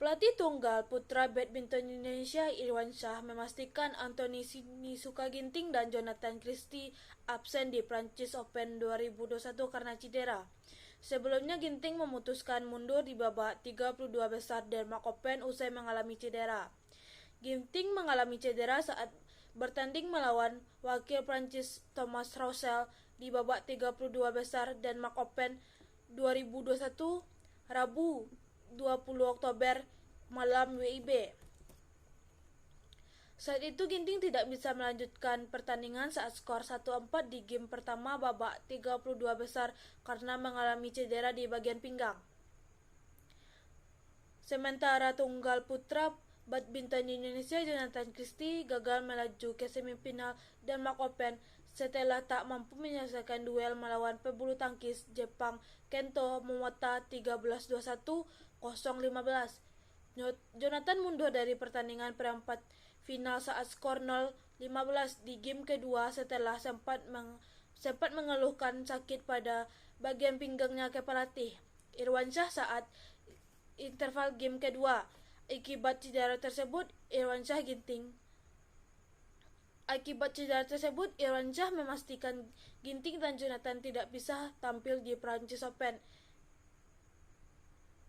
Pelatih tunggal putra badminton Indonesia Irwansyah memastikan Anthony Sinisuka Ginting dan Jonathan Christie absen di Prancis Open 2021 karena cedera. Sebelumnya Ginting memutuskan mundur di babak 32 besar Denmark Open usai mengalami cedera. Ginting mengalami cedera saat bertanding melawan wakil Prancis Thomas Roussel di babak 32 besar Denmark Open 2021 Rabu 20 Oktober malam WIB. Saat itu Ginting tidak bisa melanjutkan pertandingan saat skor 1-4 di game pertama babak 32 besar karena mengalami cedera di bagian pinggang. Sementara tunggal putra badminton Indonesia Jonathan Christie gagal melaju ke semifinal Denmark Open setelah tak mampu menyelesaikan duel melawan pebulu tangkis Jepang Kento Momota 13-21, 0-15. Jonathan mundur dari pertandingan perempat final saat skor 0-15 di game kedua setelah sempat mengeluhkan sakit pada bagian pinggangnya ke pelatih Irwansyah saat interval game kedua. Akibat cedera tersebut, Irwansyah memastikan Ginting dan Jonathan tidak bisa tampil di Prancis Open.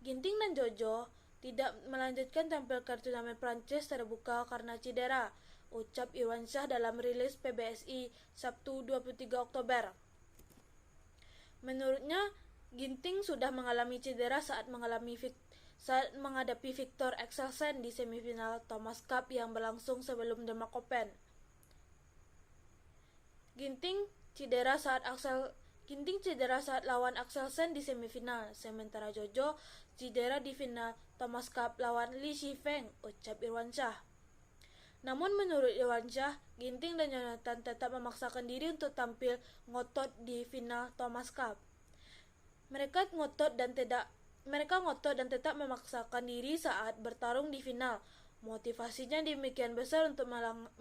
Ginting dan Jojo tidak melanjutkan tampil ke turnamen Prancis terbuka karena cedera, ucap Irwansyah dalam rilis PBSI Sabtu 23 Oktober. Menurutnya, Ginting sudah mengalami cedera saat menghadapi Viktor Axelsen di semifinal Thomas Cup yang berlangsung sebelum Denmark Open. Ginting cedera saat lawan Axelsen di semifinal, sementara Jojo cedera di final Thomas Cup lawan Li Shifeng, ucap Irwansyah. Namun menurut Irwansyah, Ginting dan Jonathan tetap memaksakan diri untuk tampil ngotot di final Thomas Cup. Mereka ngotot dan tetap memaksakan diri saat bertarung di final. Motivasinya demikian besar untuk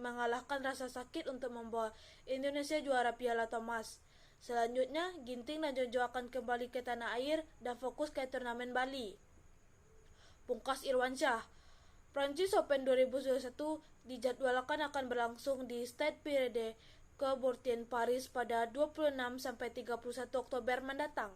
mengalahkan rasa sakit untuk membawa Indonesia juara Piala Thomas. Selanjutnya, Ginting dan Jojo akan kembali ke tanah air dan fokus ke turnamen Bali. Pungkas Irwansyah. Prancis Open 2021 dijadwalkan akan berlangsung di Stade Pierre de Coubertin, Paris pada 26-31 Oktober mendatang.